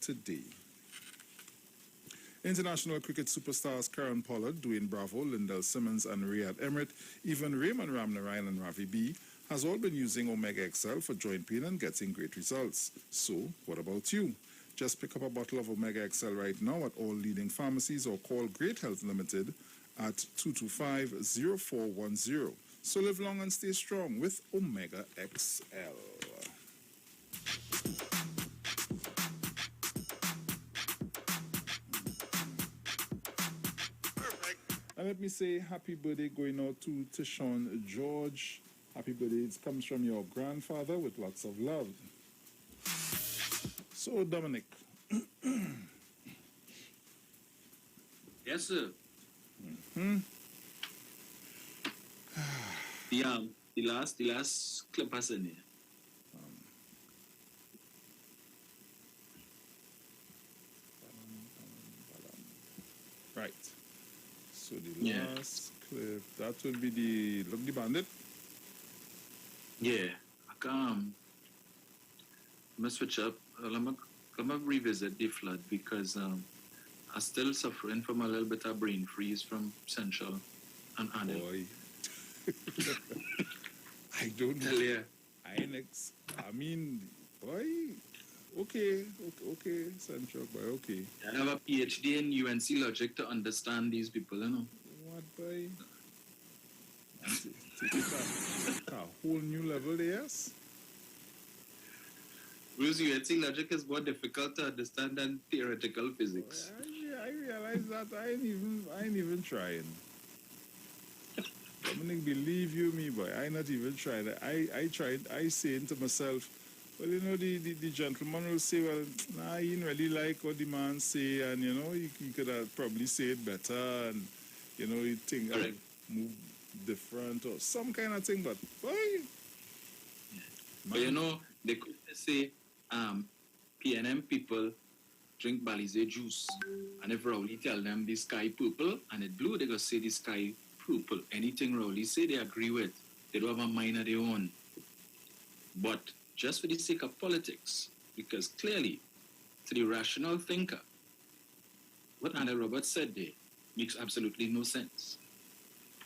today. International cricket superstars Karen Pollard, Dwayne Bravo, Lindell Simmons and Riyad Emirates, even Raymond Ramnarayan and Ravi B has all been using Omega XL for joint pain and getting great results. So, what about you? Just pick up a bottle of Omega XL right now at all leading pharmacies or call Great Health Limited at 225-0410. So live long and stay strong with Omega XL. And let me say happy birthday going out to Tishon George. Happy birthday. It comes from your grandfather with lots of love. So, Dominic. Yes, sir. Mm-hmm. The last clip has in here. Right. So the last clip, that would be the Lucky Bandit. Yeah. I'm gonna switch up. I'm gonna revisit the flood because I'm still suffering from a little bit of brain freeze from Central and Anil. Boy. I don't know. I mean, boy. Okay, Central boy, okay. I have a PhD in UNC logic to understand these people, you know. What, boy? Take it a whole new level, yes? Bruce, UNC logic is more difficult to understand than theoretical physics. I realize that. I ain't even trying. Dominic, believe you me, boy. I not even trying. I tried. I saying to myself, well, you know, the gentleman will say, well, nah, he didn't really like what the man say, and, you know, he could have probably say it better, and, you know, he think I move different or some kind of thing, but, boy. But, you know, they could say, PNM people drink Balize juice, and if Rowley tell them the sky purple and it blue, they go say the sky purple. Anything Rowley say, they agree with. They don't have a mind of their own. But just for the sake of politics, because clearly, to the rational thinker, what Anna Roberts said there makes absolutely no sense.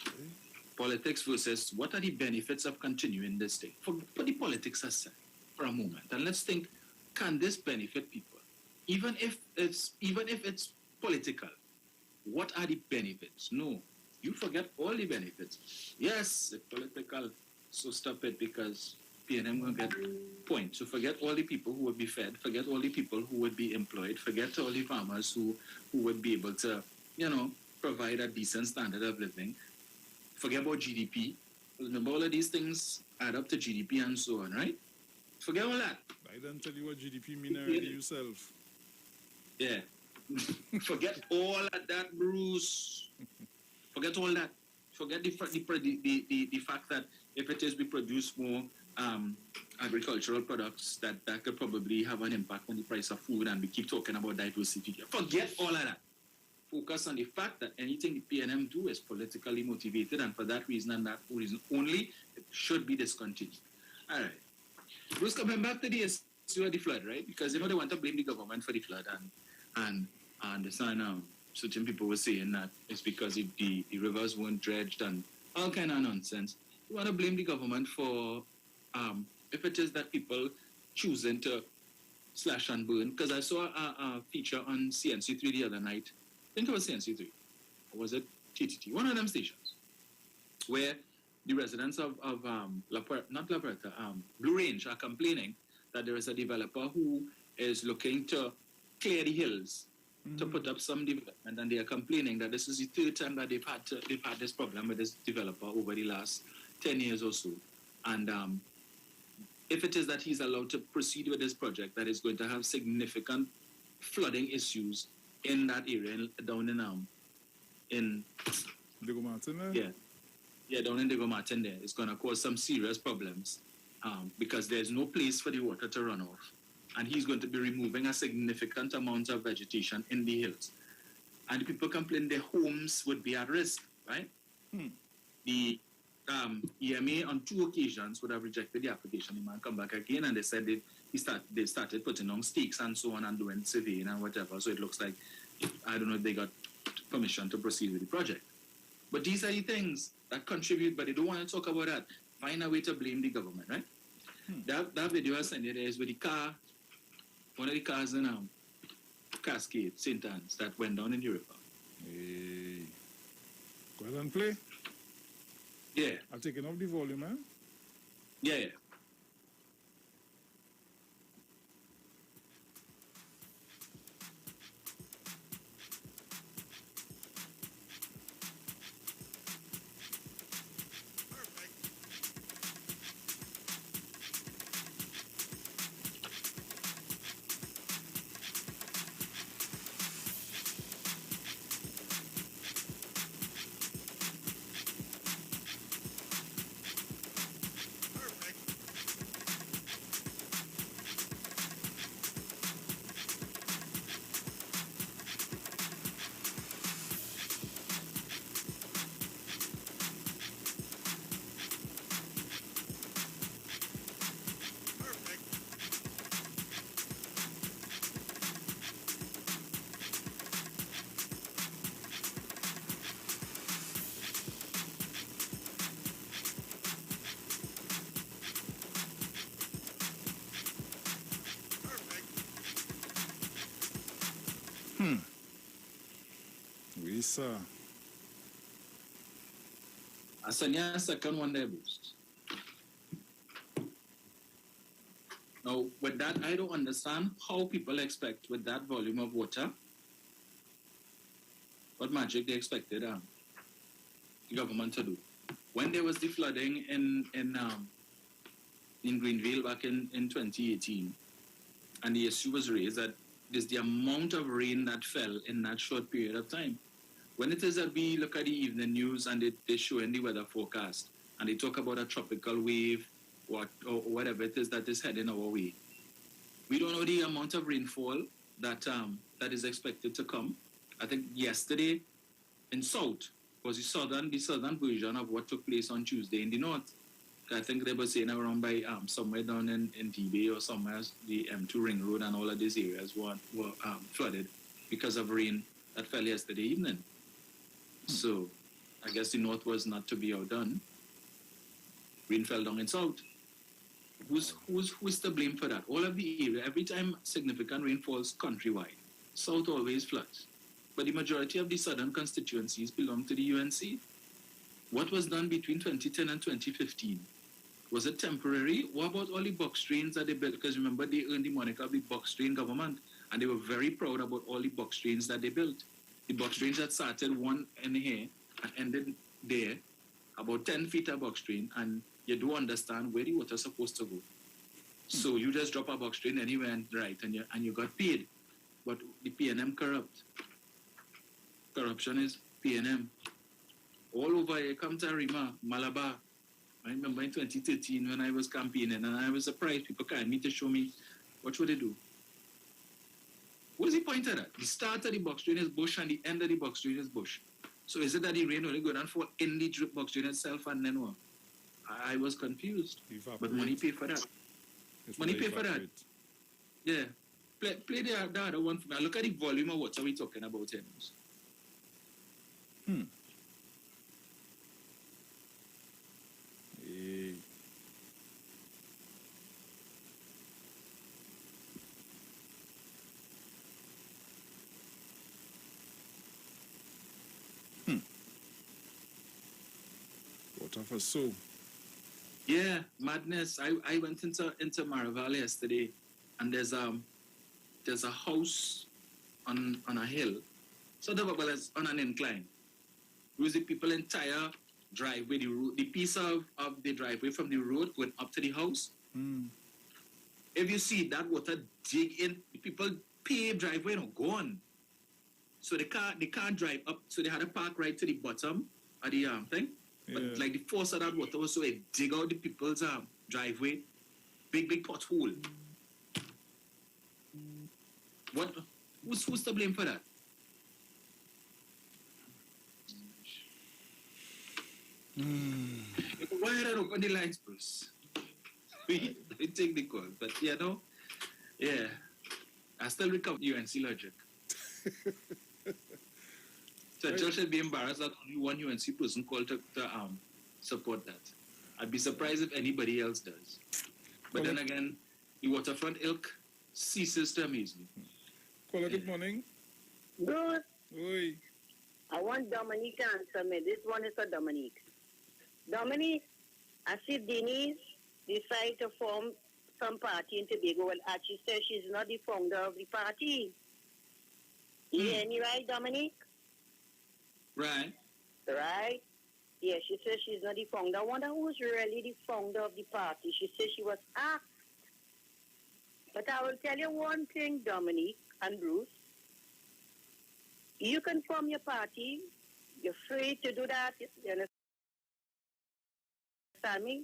Okay. Politics versus what are the benefits of continuing this thing? Put the politics aside for a moment, and let's think: can this benefit people? Even if it's political, what are the benefits? No, you forget all the benefits. Yes, it's political, so stop it because PNM will get points. So forget all the people who would be fed, forget all the people who would be employed, forget all the farmers who would be able to, you know, provide a decent standard of living. Forget about GDP. Remember, all of these things add up to GDP and so on, right? Forget all that. I don't tell you what GDP mean already yourself. Yeah. Forget all of that, Bruce. Forget all that. Forget the fact that if it is we produce more agricultural products, that could probably have an impact on the price of food, and we keep talking about diversification. Forget all of that. Focus on the fact that anything the PNM do is politically motivated, and for that reason and that reason only, it should be discontinued. All right. Bruce, coming back to the issue of the flood, right? Because, you know, they want to blame the government for the flood, and I understand certain people were saying that it's because the rivers weren't dredged and all kind of nonsense. You want to blame the government for if it is that people choosing to slash and burn. Because I saw a feature on CNC3 the other night. I think it was CNC3. Or was it TTT? One of them stations. Where the residents of Blue Range are complaining that there is a developer who is looking to clear the hills to put up some development, and they are complaining that this is the third time that they've had this problem with this developer over the last 10 years or so. And if it is that he's allowed to proceed with this project, that is going to have significant flooding issues in that area down in Diego Martin there? Yeah, down in Diego Martin there. It's going to cause some serious problems because there's no place for the water to run off. And he's going to be removing a significant amount of vegetation in the hills. And people complain their homes would be at risk, right? The EMA on 2 occasions would have rejected the application. The man come back again and they said they started putting on stakes and so on and doing surveying and whatever. So it looks like, I don't know if they got permission to proceed with the project. But these are the things that contribute, but they don't want to talk about that. Find a way to blame the government, right? That video I sent you there is with the car, one of the cars in Cascade, St. Anne's, that went down in the river. Hey. Go ahead and play. Yeah. I'm taking off the volume, man. Yeah. Oui, sir. I sent you a second one there, Bruce. Now, with that, I don't understand how people expect, with that volume of water, what magic they expected the government to do. When there was the flooding in Greenville back in 2018, and the issue was raised that there's the amount of rain that fell in that short period of time. When it is that we look at the evening news and they show in the weather forecast, and they talk about a tropical wave or whatever it is that is heading our way, we don't know the amount of rainfall that is expected to come. I think yesterday in South was the southern version of what took place on Tuesday in the North. I think they were saying around by somewhere down in T-Bay or somewhere, the M2 Ring Road and all of these areas were flooded because of rain that fell yesterday evening. So I guess the North was not to be outdone. Rain fell down in South. Who's to blame for that? All of the area, every time significant rain falls countrywide, South always floods. But the majority of the southern constituencies belong to the UNC. What was done between 2010 and 2015? Was it temporary? What about all the box trains that they built? Because remember, they earned the moniker of the box train government, and they were very proud about all the box trains that they built. The box trains that started one in here and ended there, about 10 feet of box train, and you do understand where the water's supposed to go. So you just drop a box train anywhere and you got paid. But the PNM corrupt. Corruption is PNM. All over here, come to Arima, Malabar. I remember in 2013 when I was campaigning, and I was surprised people came me to show me what should they do. What's the point of that? The start of the box train is bush and the end of the box train is bush. So is it that the rain only go down for in the box train itself and then what? I was confused. But money pay for that. Money pay for that. Yeah. Play the other one for me. Look at the volume of what are we talking about here. Water for so. Yeah, madness. I went into Maraval yesterday, and there's a house on a hill. So it's on an incline. With the people entire driveway, the piece of the driveway from the road going up to the house. If you see that water dig in, the people pave driveway and go on. So they can't drive up. So they had to park right to the bottom of the thing. But like the force of that water was so it dig out the people's driveway, big pothole. What? Who's to blame for that? Why don't open the lines, Bruce? We take the call, but Yeah. I still recover UNC logic. So Josh should be embarrassed that only one UNC person called to support that. I'd be surprised if anybody else does. But then again, the waterfront ilk ceases to amaze me. Caller, good morning. Good. Oi. I want Dominic to answer me. This one is for Dominic. Dominic, I see Denise decide to form some party in Tobago. Well, she says she's not the founder of the party. You hear me right, Dominic? Right. Right? Yeah, she says she's not the founder. I wonder who's really the founder of the party. She says she was asked. But I will tell you one thing, Dominic and Bruce. You can form your party. You're free to do that. You understand me?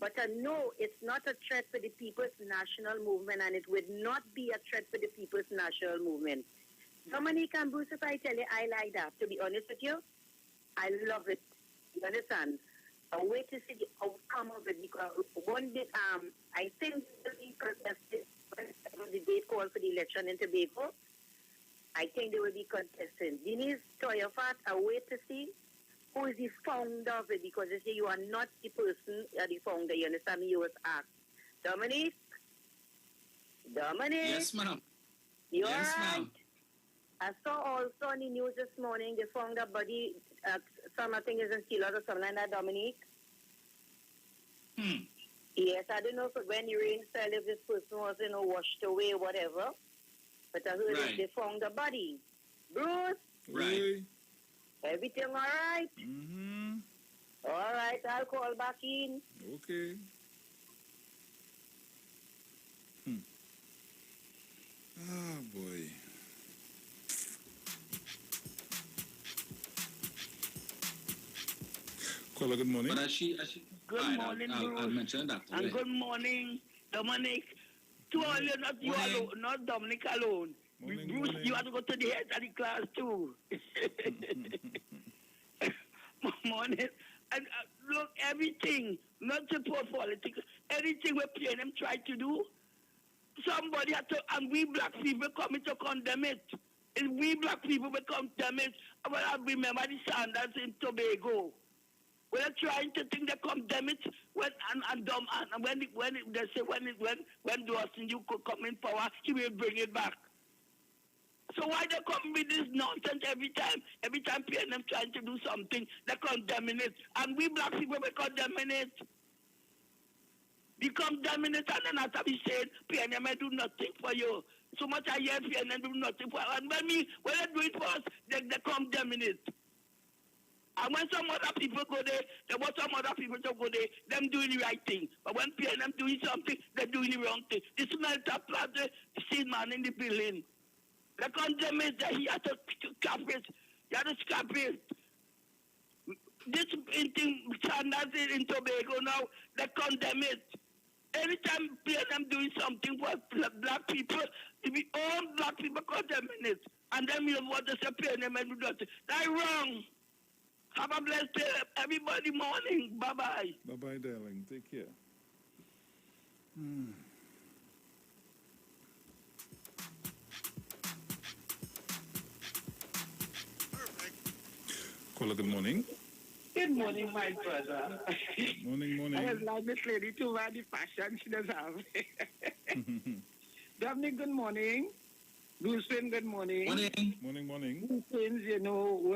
But no, it's not a threat for the People's National Movement, and it would not be a threat for the People's National Movement. Dominic and Bruce, if I tell you I like that, to be honest with you, I love it. You understand? I wait to see the outcome of it, because one day, I think the contested the date called for the election in Tobago. I think they will be contesting. Denise Toyofat, I wait to see who is the founder of it, because they say you are not the person, the founder. You understand me? You was asked. Dominic? Yes, ma'am. You yes, right? ma'am. I saw also on the news this morning, they found a body, some I think is in Steelers or something like that, Dominic. Yes, I don't know if when the rain fell, if this person was, washed away or whatever. But I heard Right. they found a body. Bruce? Right. Everything all right? Mm-hmm. All right, I'll call back in. Okay. Ah, boy. Caller, good morning. But she Good morning, I'll Bruce. mention that. And good morning, Dominic. To all you, not you Morning. alone, not Dominic alone. Morning, Bruce, morning. you have to go to the head of the class too. Morning. And look, everything, not support politics, anything we PNM try to do, somebody had to, and we black people coming to condemn it. And we black people will condemn it. Well, I remember the Sanders in Tobago. We're trying to think they condemn it when they say when Dawson you could come in power, he will bring it back. So why they come with this nonsense every time? Every time PNM trying to do something, they condemning it, and we black people we condemning it. We condemning it, and then after we said PNM do nothing for you. So much I hear PNM do nothing for, and when they do it for us, they condemning it. And when some other people go there, they want some other people to go there, them doing the right thing. But when PNM doing something, they're doing the wrong thing. This smelter plant, the seed man in the building. They condemn it, that he had to scrap it. He had to scrap it. This thing, standards in Tobago now, they condemn it. Anytime PNM doing something for black people, all black people condemning it. And then you want to say PNM and do nothing. That's wrong. Have a blessed day, everybody. Morning. Bye-bye. Bye-bye, darling. Take care. Caller, good morning. Good morning, my brother. Morning, I morning. was like this lady too, about the fashion she does have. Dominic, good morning. Brucein, good morning. Morning. Morning, morning. Brucein,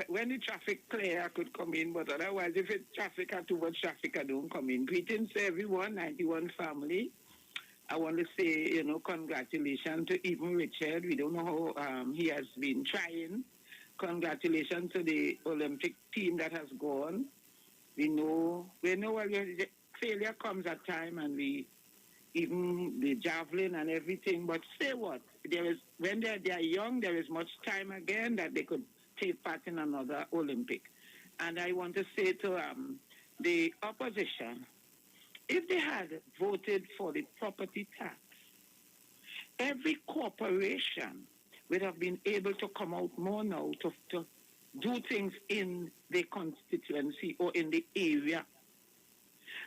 when the traffic clear, I could come in, but otherwise, if it's traffic or too much traffic, I don't come in. Greetings to everyone, 91 family. I want to say, congratulations to even Richard. We don't know how he has been trying. Congratulations to the Olympic team that has gone. We know failure comes at time, and even the javelin and everything. But say what? When they are young, there is much time again that they could take part in another Olympic. And I want to say to the opposition, if they had voted for the property tax, every corporation would have been able to come out more now to do things in the constituency or in the area.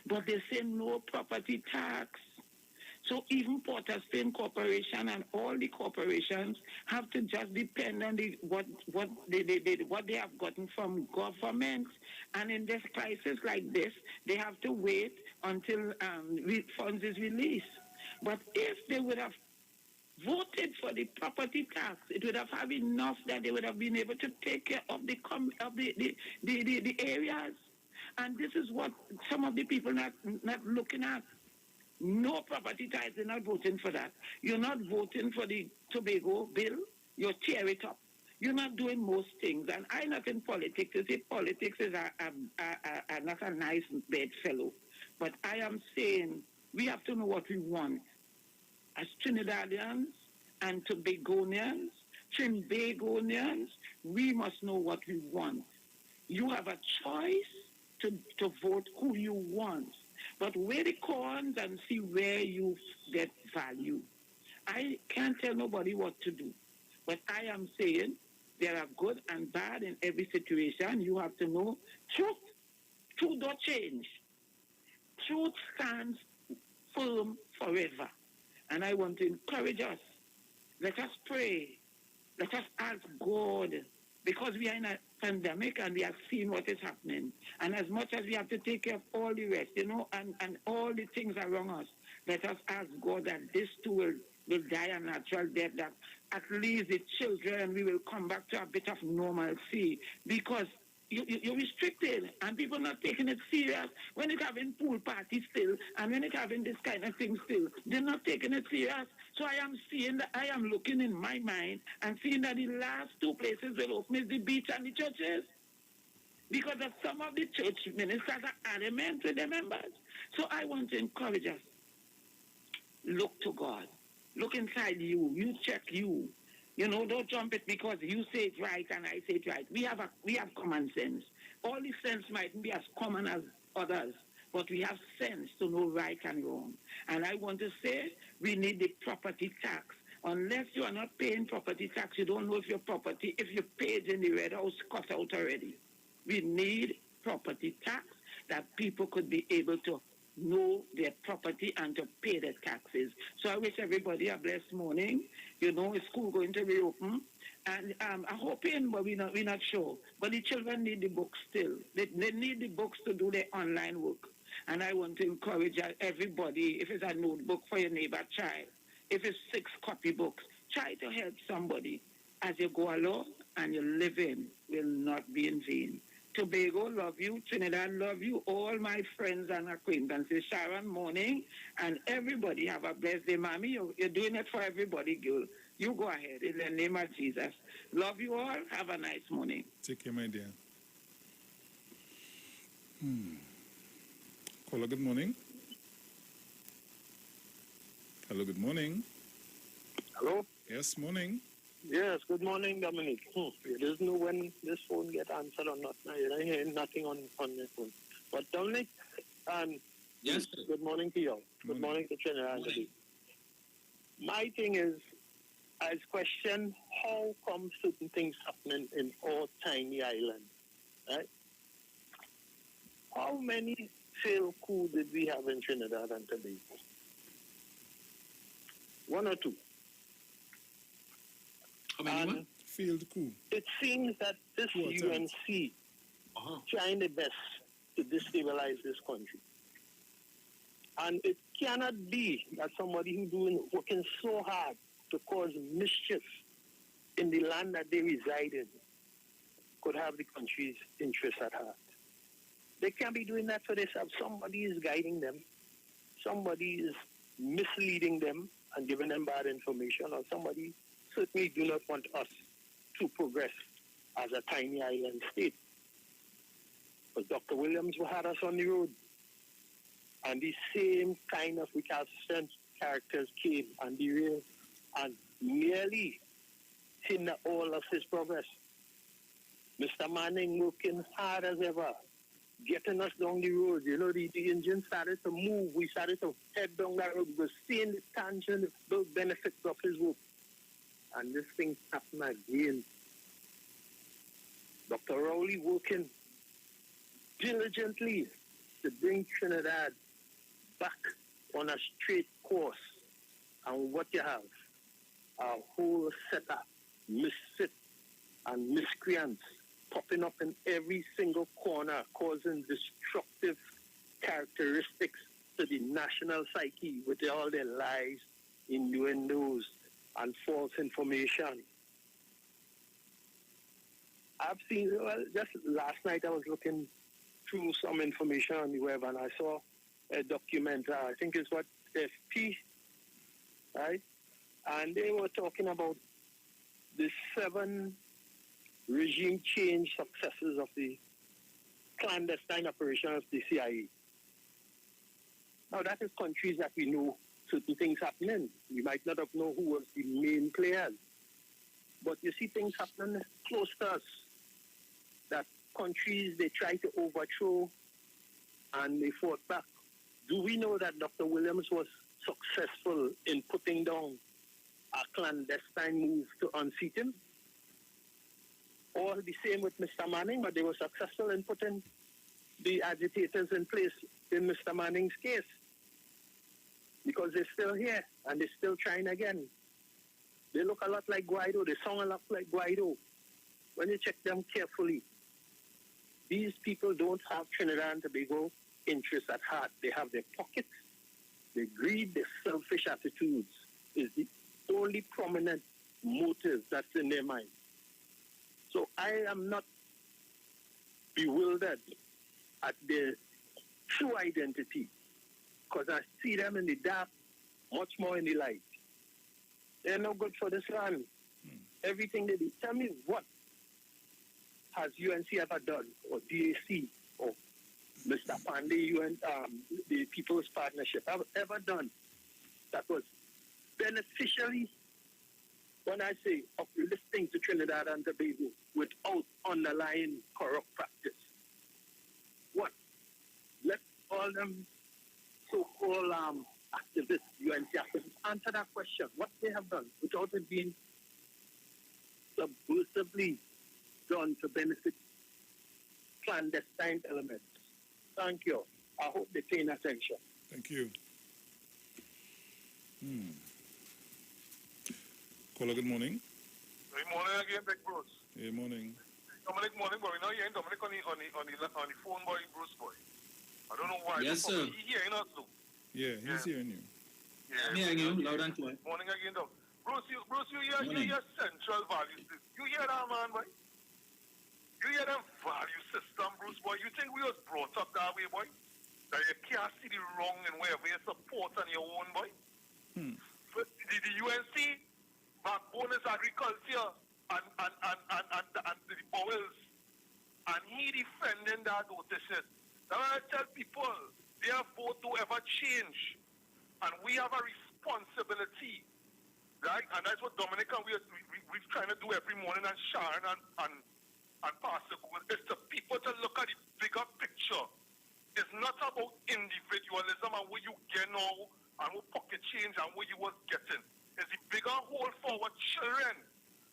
But they say no property tax. So even Port of Spain Corporation and all the corporations have to just depend on what they have gotten from government. And in this crisis like this, they have to wait until funds is released. But if they would have voted for the property tax, it would have had enough that they would have been able to take care of the areas. And this is what some of the people not looking at. No property tax, they're not voting for that. You're not voting for the Tobago bill. You tear it up. You're not doing most things. And I'm not in politics. You see, politics is not a nice bedfellow. But I am saying we have to know what we want. As Trinidadians and Tobagonians, we must know what we want. You have a choice to vote who you want. But weigh the cons and see where you get value. I can't tell nobody what to do. But I am saying there are good and bad in every situation. You have to know truth. Truth don't change. Truth stands firm forever. And I want to encourage us. Let us pray. Let us ask God. Because we are in a pandemic and we have seen what is happening. And as much as we have to take care of all the rest, and all the things around us, let us ask God that this too will die a natural death, that at least the children, we will come back to a bit of normalcy. Because you're restricted and people not taking it serious. When it's having pool parties still and when it's having this kind of thing still, they're not taking it serious. So I am seeing that, I am looking in my mind and seeing that the last two places will open is the beach and the churches. Because of some of the church ministers are adamant with their members. So I want to encourage us. Look to God. Look inside you. You check you. Don't jump it because you say it right and I say it right. We have common sense. All the sense mightn't be as common as others, but we have sense to know right and wrong. And I want to say we need the property tax. Unless you are not paying property tax, you don't know if your property, if you paid in the red house, cut out already. We need property tax that people could be able to know their property and to pay their taxes. So I wish everybody a blessed morning. Is school going to be open? And I'm hoping, but we're not sure. But the children need the books still. They need the books to do their online work. And I want to encourage everybody, if it's a notebook for your neighbor child, if it's 6 copybooks, try to help somebody as you go along, and your living will not be in vain. Tobago, love you. Trinidad, love you. All my friends and acquaintances. Sharon, morning. And everybody have a blessed day, Mommy. You're doing it for everybody, girl. You go ahead in the name of Jesus. Love you all. Have a nice morning. Take care, my dear. Caller, good morning. Hello, good morning. Hello? Yes, morning. Yes, good morning, Dominic. You don't know when this phone get answered or not. Now, you're not hearing nothing on your phone. But Dominic, yes, good morning to you all. Good morning to Trinidad. My thing is, I question how come certain things happening in our tiny island, right? How many failed coups did we have in Trinidad and Tobago? 1 or 2? How many? Failed coup. It seems that this UNC trying their best to destabilize this country. And it cannot be that somebody who's working so hard to cause mischief in the land that they reside in could have the country's interests at heart. They can't be doing that for themselves. Somebody is guiding them. Somebody is misleading them and giving them bad information, or somebody certainly do not want us to progress as a tiny island state. But Dr. Williams had us on the road, and the same kind of recalcitrant characters came and derailed and nearly hinder all of his progress. Mr. Manning working hard as ever, getting us down the road. The engine started to move. We started to head down that road. We were seeing the tangible benefits of his work. And this thing happened again. Dr. Rowley working diligently to bring Trinidad back on a straight course. And what you have, a whole set of misfits and miscreants popping up in every single corner, causing destructive characteristics to the national psyche with all their lies, innuendos, and false information. I've seen, well, just last night I was looking through some information on the web and I saw a documentary, I think it's what, FP, right? And they were talking about the 7 regime change successes of the clandestine operation of the CIA. Now, that is countries that we know certain things happening. We might not have known who was the main players. But you see things happening close to us. That countries, they try to overthrow and they fought back. Do we know that Dr. Williams was successful in putting down a clandestine move to unseat him? Or the same with Mr. Manning, but they were successful in putting the agitators in place in Mr. Manning's case. Because they're still here and they're still trying again. They look a lot like Guaido. They sound a lot like Guaido. When you check them carefully, these people don't have Trinidad and Tobago interests at heart. They have their pockets, their greed, their selfish attitudes is the only prominent motive that's in their mind. So I am not bewildered at their true identity because I see them in the dark much more in the light. They're no good for this land. Everything they do. Tell me, what has UNC ever done, or DAC, or Mr. Pandey, the People's Partnership, have ever done that was beneficially, when I say uplifting to Trinidad and Tobago, without underlying corrupt practice? What? Let all them so-called activists, UNC activists, answer that question. What they have done without it being subversively done to benefit clandestine elements. Thank you. I hope they're paying attention. Thank you. Caller, good morning. Good morning again, Big Bruce. Good morning. Dominic, morning, boy. You know, you ain't Dominic on the phone, boy, Bruce, boy. I don't know why. Yes, sir. He hearing us, too. Yeah, he's hearing you. Yeah. I'm hearing you, loud and clear. Morning again, Dom. Bruce, you hear central values. You hear that, man, boy? You hear them value system, Bruce, boy? You think we was brought up that way, boy? That you can't see the wrong in wherever you support on your own, boy? But the UNC backbone is agriculture and the bowels. And he defending that notices. Now I tell people, their vote don't ever change. And we have a responsibility, right? And that's what Dominic and we're trying to do every morning, and Sharon and Pastor Gould, is the people to look at the bigger picture. It's not about individualism and what you get now and what pocket change and what you was getting. It's the bigger whole for our children.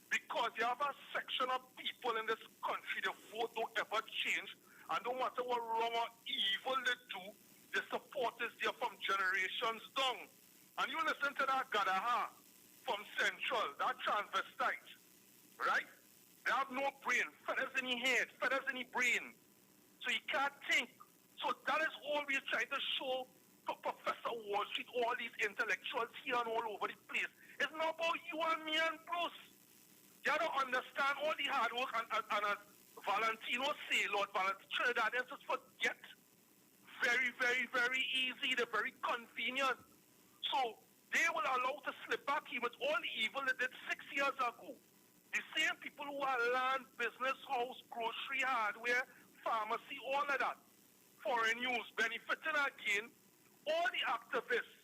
Because you have a section of people in this country, the vote don't ever change, and no matter what wrong or evil they do, the support is there from generations down. And you listen to that Gadaha from Central, that transvestite, right? They have no brain, feathers in the head, feathers in the brain. So you can't think. So that is all we're trying to show to Professor Wall Street, all these intellectuals here and all over the place. It's not about you and me and Bruce. You don't understand all the hard work and as Valentino say, Lord Valentino, Trinidadians just forget. Very, very, very easy. They're very convenient. So they will allow to slip back here with all the evil they did 6 years ago. The same people who are land, business, house, grocery, hardware, pharmacy, all of that. Foreign news, benefiting again. All the activists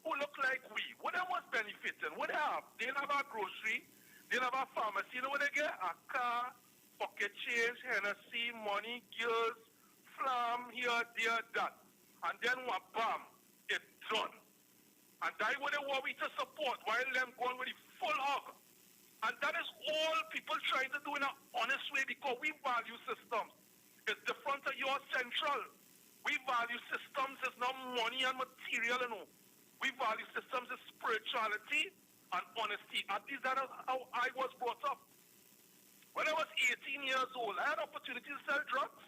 who look like we, what they was benefiting, what they have? They have a grocery, they have a pharmacy, you know what they get? A car, pocket change, Hennessy, money, girls, flam, here, there, that. And then what, bam, it's done. And that's what they want we to support, while them going with the full hug. And that is all people trying to do in an honest way, because we value systems. It's different to your central. We value systems is not money and material, you know. We value systems is spirituality and honesty. At least that is how I was brought up. When I was 18 years old, I had opportunity to sell drugs.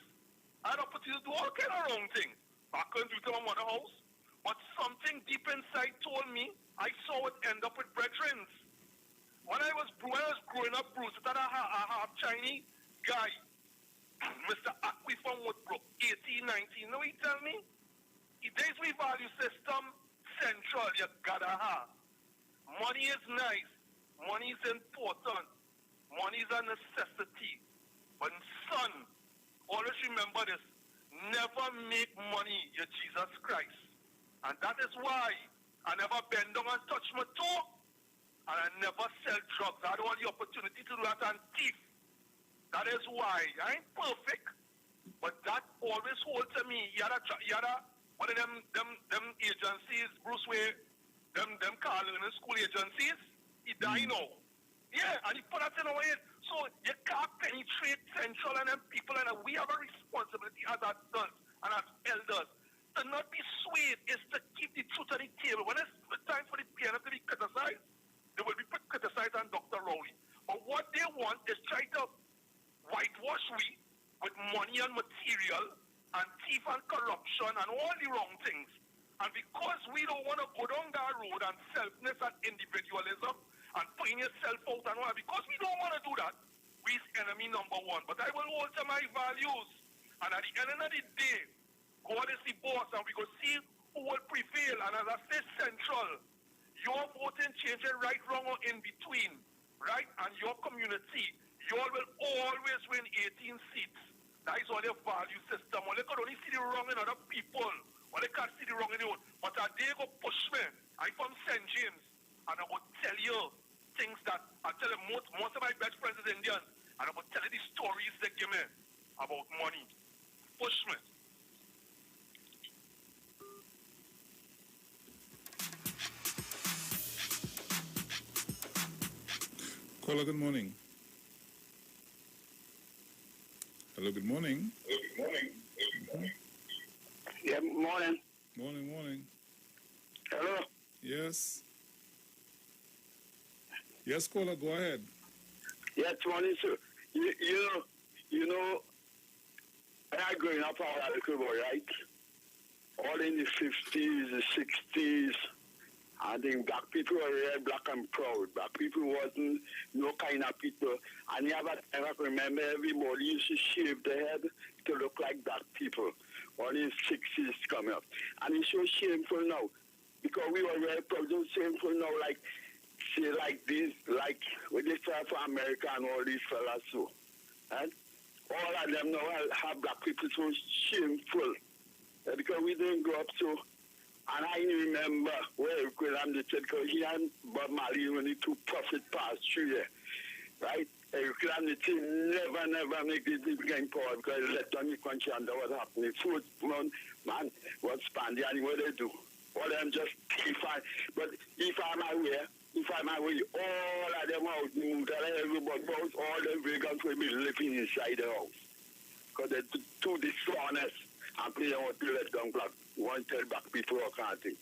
I had opportunity to do all kind of wrong things. I couldn't do it to my mother's house. But something deep inside told me I saw it end up with brethren. When I was growing up, Bruce, I had a half Chinese guy, Mr. Akwi from Woodbrook, 18, 19. You know what he tell me? He days we value system central, you gotta have. Money is nice. Money is important. Money is a necessity. But son, always remember this. Never make money your Jesus Christ. And that is why I never bend down and touch my toe. And I never sell drugs. I don't want the opportunity to do that and thief. That is why. I ain't perfect. But that always holds to me. Yada, one of them agencies, Bruce Wayne, them calling in school agencies, he died now. Yeah, and he put that in our head. So you can't penetrate Central and them people, and we have a responsibility as adults and as elders to not be swayed, is to keep the truth on the table. When it's time for the PNF to be criticized, they will be criticized on Dr. Rowley. But what they want is try to whitewash we with money and material and thief and corruption and all the wrong things. And because we don't want to go down that road and selfness and individualism and putting yourself out and all, because we don't want to do that, we's enemy number one. But I will hold to my values. And at the end of the day, God is the boss, and we go see who will prevail. And as I say, Central, your voting changing right, wrong, or in between, right? And your community, you all will always win 18 seats. That is all your value system. Well, they could only see the wrong in other people. Well, they can't see the wrong in their own. But they go push me. I'm from St. James, and I will tell you things that I tell you most of my best friends is Indians, and I will tell you the stories they give me about money. Push me. Caller, good morning. Hello, good morning. Good morning. Mm-hmm. Yeah, morning. Morning. Hello. Yes. Yes, caller, go ahead. Yes, morning, sir. You know, I growing up as a little boy, right? All in the 50s, the 60s. I think black people were real black and proud. Black people wasn't no kind of people. And I remember everybody used to shave their head to look like black people. All in the 60s coming up. And it's so shameful now. Because we were very proud. It's shameful now, like, say, like this, like, when they start for America and all these fellas, so. And all of them now have black people so shameful. Because we didn't grow up so. And I remember where Graham said, because he had Bob Marley when he took Prophet past through there, right? Graham said, never make this game power because he let down the country and that was happening. Fourth man was spandy and what they do. All of them just thief. But if I'm aware, all of them out, everybody out, all the vegans will be living inside the house. Because they're too dishonest and play out to let down black. Want to tell black people or can't think.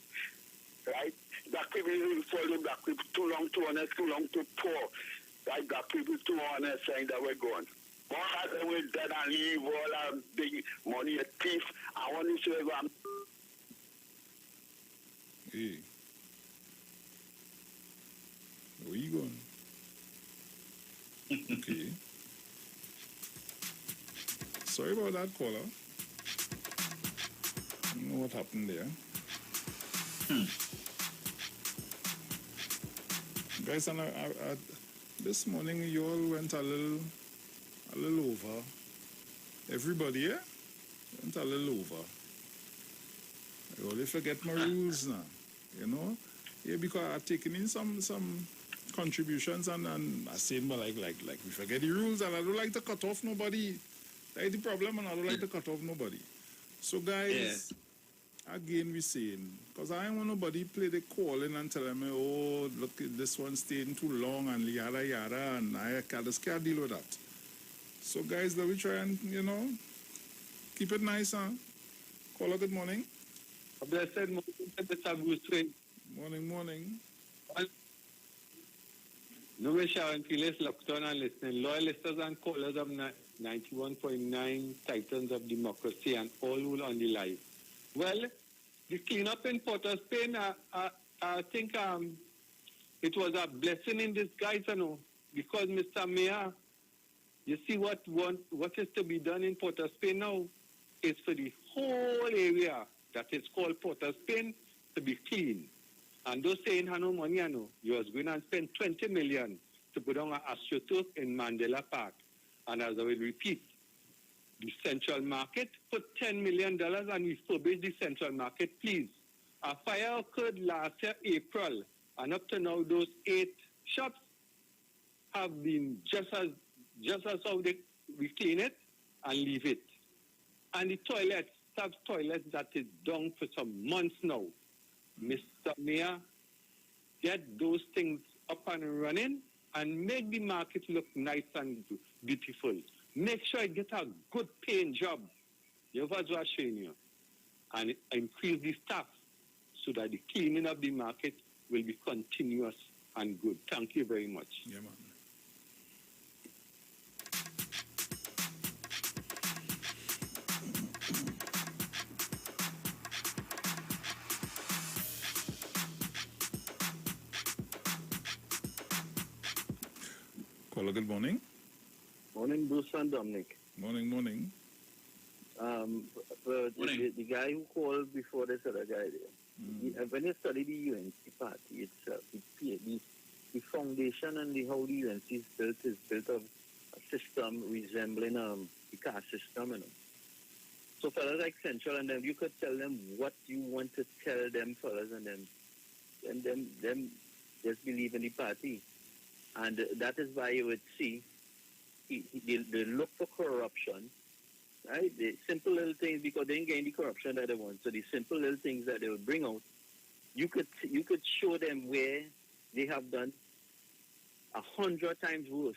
Right? Black people follow black people too long, too honest, too long, too poor. Right? Black people too honest saying that we're gone. All of them will dead and leave all that big money, a thief. I want to say, Hey. Where you going? Okay. Sorry about that, caller. I don't know what happened there. Guys, and this morning you all went a little over. Everybody, yeah? Went a little over. I only forget my rules now, you know? Yeah, because I've taken in some contributions and I said, but like we forget the rules and I don't like to cut off nobody. That's the problem, and I don't like to cut off nobody. So guys, again we saying, because I don't want nobody play the calling and tell me, oh, look, this one's staying too long and yada yada, and I just can't deal with that. So guys, let me try and, keep it nice, huh? Caller, good morning. A blessed morning, Mr. Bruce Wayne. Morning. No, Sharon, Felix, Lockton, and listening. Loyal listeners and callers of 91.9 Titans of Democracy and all who on the live. Well, the cleanup in Port of Spain, I think it was a blessing in disguise, because Mr. Mayor, you see what is to be done in Port of Spain now is for the whole area that is called Port of Spain to be clean. And those saying no money, you was going to spend 20 million to put on an astroturf in Mandela Park. And as I will repeat, the Central Market put $10 million and refurbish the Central Market, please. A fire occurred last year, April, and up to now, those 8 shops have been just as how we clean it and leave it. And the toilets, toilets that is down for some months now. Mr. Mayor, get those things up and running and make the market look nice and beautiful. Make sure it gets a good paying job. You know what I'm showing you. And increase the staff so that the cleaning of the market will be continuous and good. Thank you very much. Yeah, man. Caller, good morning. Morning, Bruce and Dominic. Morning. The guy who called before this other guy there, when you study the UNC party itself, the foundation and how the UNC is built of a system resembling the caste system, So fellas like Central and them, you could tell them what you want to tell them fellas and them just believe in the party. And that is why you would see they look for corruption, right? The simple little things, because they ain't getting the corruption that they want. So the simple little things that they would bring out, you could show them where they have done 100 times worse,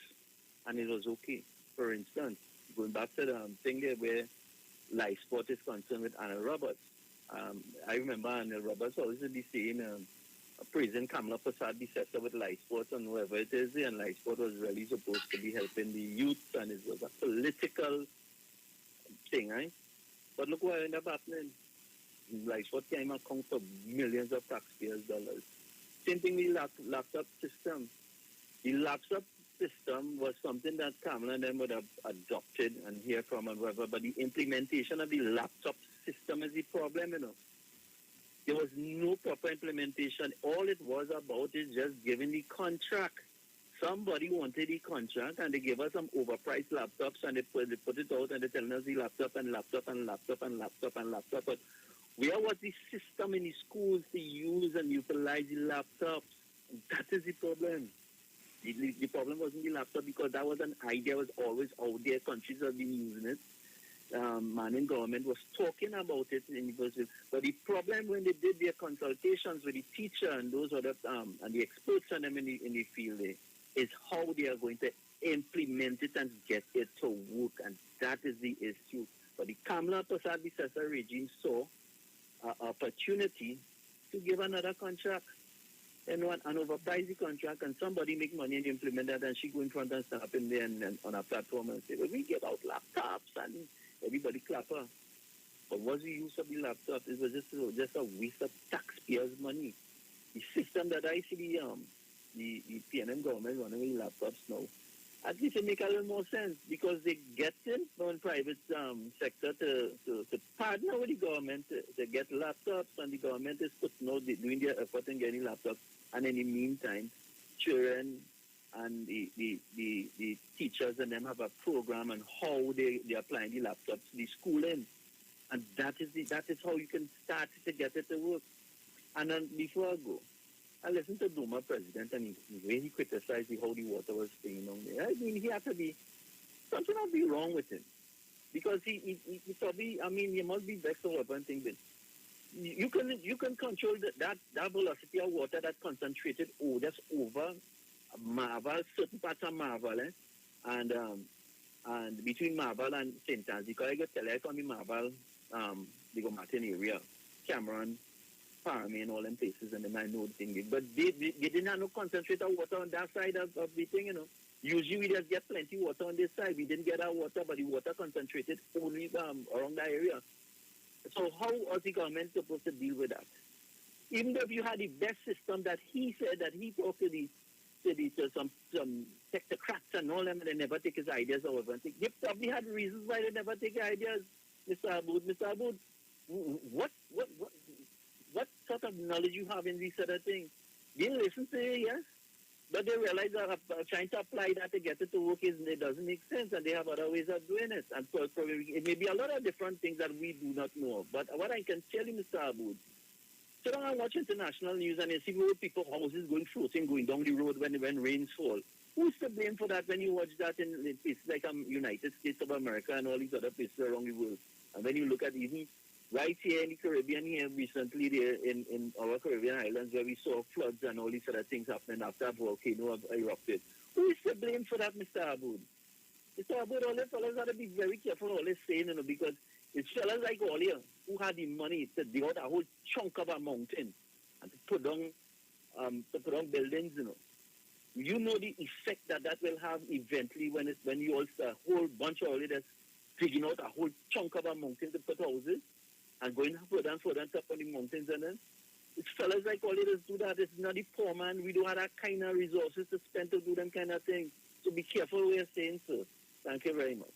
and it was okay. For instance, going back to the thing there where life sport is concerned with Anna Roberts. I remember Anna Roberts always would be saying, praising Kamala Prasad Bissetta with life sports and whoever it is, and life sport was really supposed to be helping the youth, and it was a political thing, right? But look what ended up happening. Life sport came and account for millions of taxpayers' dollars. Same thing with the laptop system. The laptop system was something that Kamala and them would have adopted and hear from and whatever, but the implementation of the laptop system is the problem, There was no proper implementation. All it was about is just giving the contract. Somebody wanted the contract and they gave us some overpriced laptops and they put it out and they're telling us the laptop. But where was the system in the schools to use and utilize the laptops? That is the problem. The problem wasn't the laptop because that was an idea, was always out there. Countries have been using it. Man in government was talking about it in university. But the problem when they did their consultations with the teacher and those other and the experts on them in the field is how they are going to implement it and get it to work, and that is the issue. But the Kamala Prasad Bissetta regime saw an opportunity to give another contract. And overprice the contract, and somebody make money and implement that, and she go in front and stand up in there and on a platform and say, well, we give out laptops, and everybody clap her. But what's the use of the laptop? It was just a waste of taxpayers' money. The system that I see the PNM government running with laptops now, at least it make a little more sense because they get in from private sector to partner with the government to get laptops, and the government is doing their effort in getting laptops. And in the meantime, children and the teachers and them have a program on how they applying the laptops, the schooling. And that is how you can start to get it to work. And then before I go, I listened to Duma president and he really criticized how the water was staying on there. I mean, he had to be, something must be wrong with him. Because he probably, he must be vexed over one thing. You can control that velocity of water that concentrated just over Marval, certain parts of Marval, and between Marval and St. Anne's, because I got tell I come in Marval the Martin area, Cameron, Parame, and all them places, and then I know the thing. But they didn't have no concentrated water on that side of the thing, you know. Usually we just get plenty water on this side. We didn't get our water, but the water concentrated only around that area. So how was the government supposed to deal with that? Even though you had the best system that he said that he talked to some technocrats and all them, and they never take his ideas over. They probably had reasons why they never take ideas, Mr. Aboud. What sort of knowledge you have in these sort of things? They listen to you, yes, but they realize that trying to apply that to get it to work it doesn't make sense, and they have other ways of doing it. And so it may be a lot of different things that we do not know of. But what I can tell you, Mr. Aboud, sit down and watch international news and you see people houses going down the road when rains fall. Who's to blame for that when you watch that in places like United States of America and all these other places around the world? And when you look at even right here in the Caribbean here recently there in our Caribbean islands where we saw floods and all these other things happening after a volcano erupted. Who is to blame for that, Mr. Aboud? Mr. Aboud, all the fellas got to be very careful all this saying, because it's fellas like all here who had the money to dig out a whole chunk of a mountain and to put down buildings, You know the effect that will have eventually when you all start a whole bunch of all this digging out a whole chunk of a mountain to put houses and going further and further on top of the mountains, and then it's fellas like all it is do that. It's not the poor man. We don't have that kind of resources to spend to do them kind of things. So be careful what you're saying, sir. Thank you very much.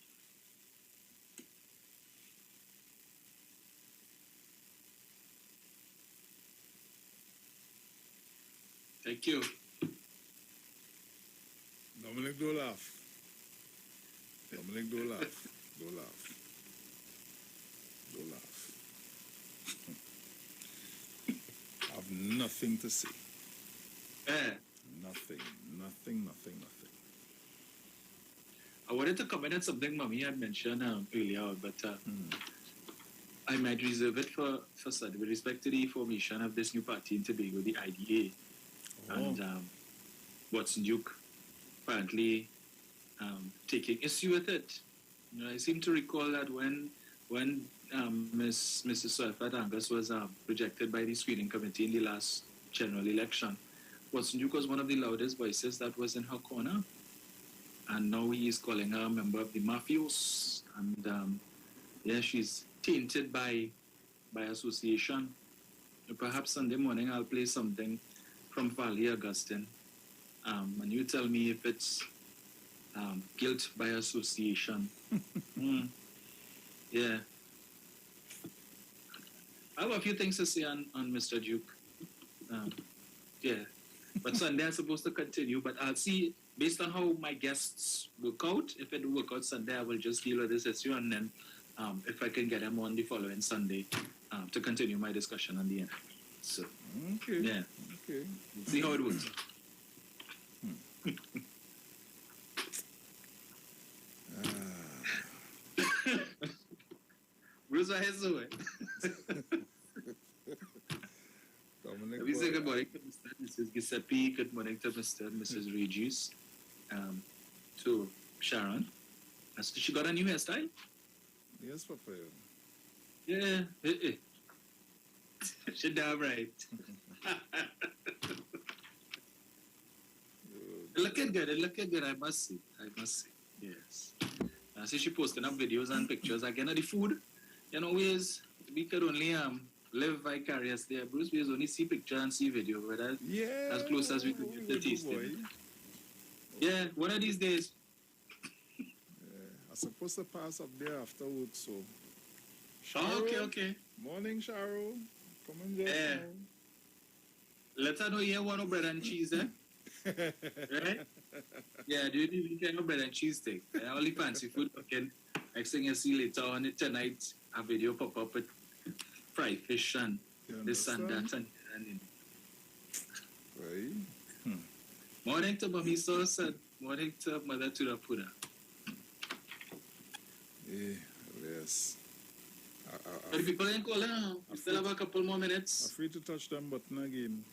Thank you. Dominic, don't laugh. Dominic, don't laugh. Don't laugh. Don't laugh. I have nothing to say. Nothing. I wanted to comment on something Mommy had mentioned earlier, but I might reserve it for Sunday with respect to the formation of this new party in Tobago, the IDA. And Watson Duke apparently taking issue with it. I seem to recall that when Mrs. Swelford Angus was rejected by the screening committee in the last general election, Watson Duke was one of the loudest voices that was in her corner. And now he is calling her a member of the mafios. And she's tainted by association. Perhaps Sunday morning I'll play something from Valley Augustine. And you tell me if it's guilt by association. Yeah. I have a few things to say on Mr. Duke. But Sunday I'm supposed to continue, but I'll see, based on how my guests work out, if it work out Sunday, I will just deal with this issue, and then if I can get them on the following Sunday to continue my discussion on the end. So, okay. Yeah. Okay. We'll see how it works. Bruce, I hate the Dominic, we say good morning to Mr. and Mrs. Giuseppe. Good morning to Mr. and Mrs. Regis. To Sharon. She got a new hairstyle? Yes, Papa. Yeah. She damn right. Looking good, I must say. Yes. I see she posting up videos and pictures again of the food. We could only live vicariously there, Bruce. We only see picture and see video, but as close as we could get to tasting. Yeah, one of these days. I'm supposed to pass up there after work, so. Sharon, Okay. Morning, Sharon. Come and join us. Let her know you want no bread and cheese, right? Yeah, do you kind of bread and cheese thing? Only fancy food. Okay. Next thing you see later on it tonight, a video pop up with fried fish and this and that and right. Morning to Mommy Sauce and morning to Mother to the Puda. Yes. The people ain't calling. We still have a couple more minutes. I'm free to touch them button again.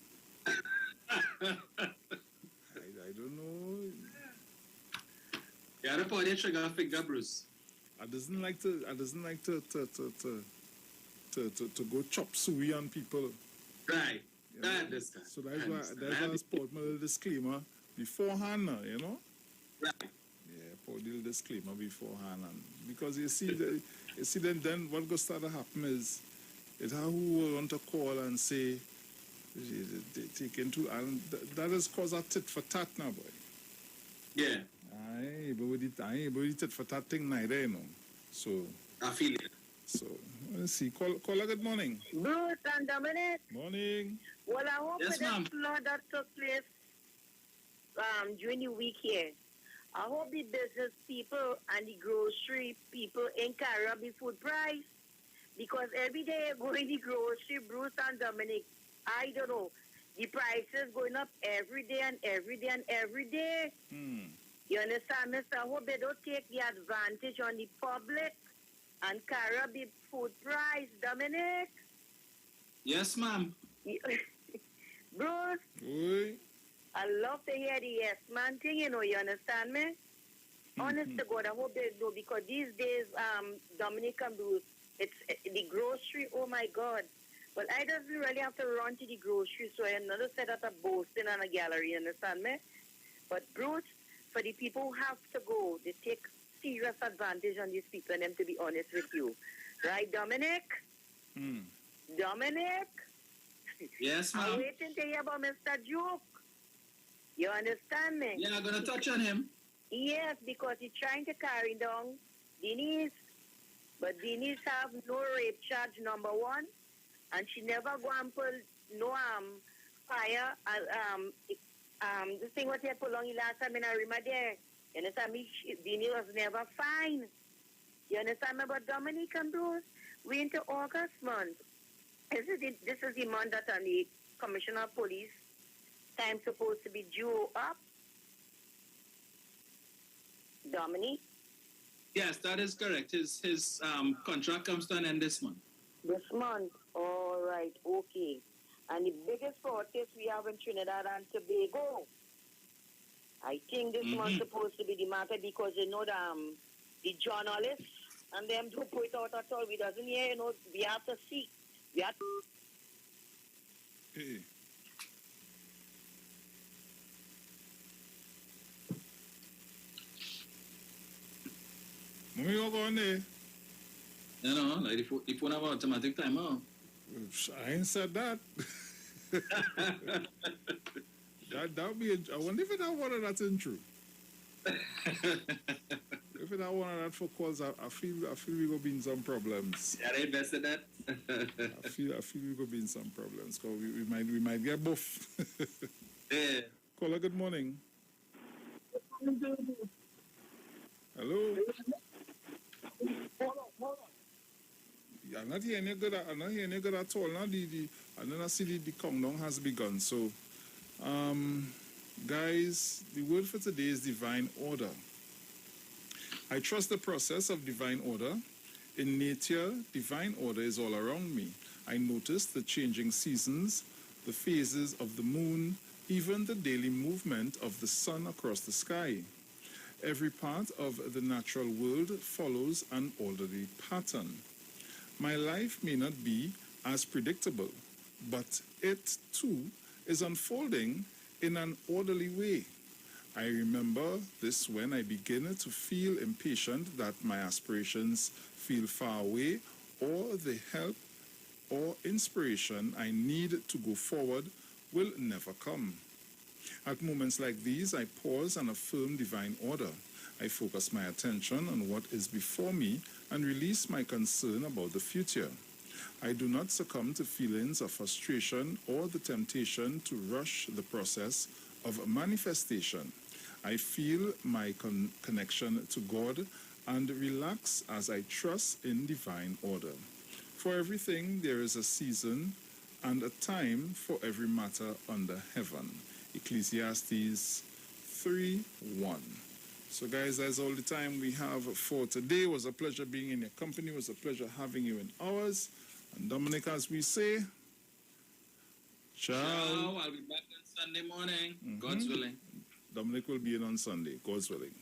I don't know. Yeah, the party trigger finger, Bruce. I doesn't like to to go chop suey on people. Right. You know? I understand. So that's why I put my little disclaimer beforehand, you know? Right. Yeah, put a little disclaimer beforehand. And because you see, then what goes start to happen is how who will want to call and say, they take into, and that has caused a tit for tat now, boy. Yeah. I ain't able with it tit for tat thing neither, you know. So, I feel it. so, let's see. Caller, good morning. Bruce and Dominic. Morning. Well, I hope Yes, with the ma'am. flood that took place during the week here, I hope the business people and the grocery people in Caribbean food price. Because every day I go in the grocery, Bruce and Dominic, I don't know, the prices going up every day and every day and every day. You understand, Mr. I hope they don't take the advantage on the public and Caribbean food price, Dominic. Yes, ma'am. Bruce, Oi. I love to hear the yes man thing, you know, you understand me? Honest to God, I hope they do, because these days, Dominic and Bruce, it's the grocery, oh my God. But I doesn't really have to run to the grocery, so I another set up a boasting and a gallery, you understand me? But Bruce, for the people who have to go, they take serious advantage on these people and them, to be honest with you. Right, Dominic? Dominic? Yes, I'm ma'am. waiting to hear about Mr. Duke. You understand me? Yeah, I'm going to touch on him. Yes, because he's trying to carry down Denise. But Denise have no rape charge, number one. And she never go and pull no fire. This thing what he had put on last time, and I remember there. You understand me? Denise was never fine. You understand me? But Dominic and Bruce, we into August month. This is the month that the Commissioner of Police time supposed to be due up. Dominic? Yes, that is correct. His contract comes to an end this month. This month? All right, okay. And the biggest protest we have in Trinidad and Tobago, I think this month supposed to be the matter, because you know the journalists and them don't put it out at all. We doesn't hear, you know, we have to see. We have to... Hey. Mommy, you go on there? You know, like the phone have automatic timer. I ain't said that. that would be. I wonder if that one of that's in true. If that one of that for calls, I feel we go be in some problems. Yeah, they invested that. I feel we go be in some problems, because we might get both. Yeah. Caller, good morning. Hello. Hold on. I'm not hearing you good. I'm not hearing you good at all. Now and then I see the countdown has begun. So, guys, the word for today is divine order. I trust the process of divine order. In nature, divine order is all around me. I notice the changing seasons, the phases of the moon, even the daily movement of the sun across the sky. Every part of the natural world follows an orderly pattern. My life may not be as predictable, but it too is unfolding in an orderly way. I remember this when I begin to feel impatient that my aspirations feel far away, or the help or inspiration I need to go forward will never come. At moments like these, I pause and affirm divine order. I focus my attention on what is before me and release my concern about the future. I do not succumb to feelings of frustration or the temptation to rush the process of manifestation. I feel my connection to God and relax as I trust in divine order. For everything, there is a season and a time for every matter under heaven. Ecclesiastes 3:1. So guys, that's all the time we have for today. It was a pleasure being in your company. It was a pleasure having you in ours. And Dominic, as we say, ciao. Ciao. I'll be back on Sunday morning. God's willing. Dominic will be in on Sunday, God's willing.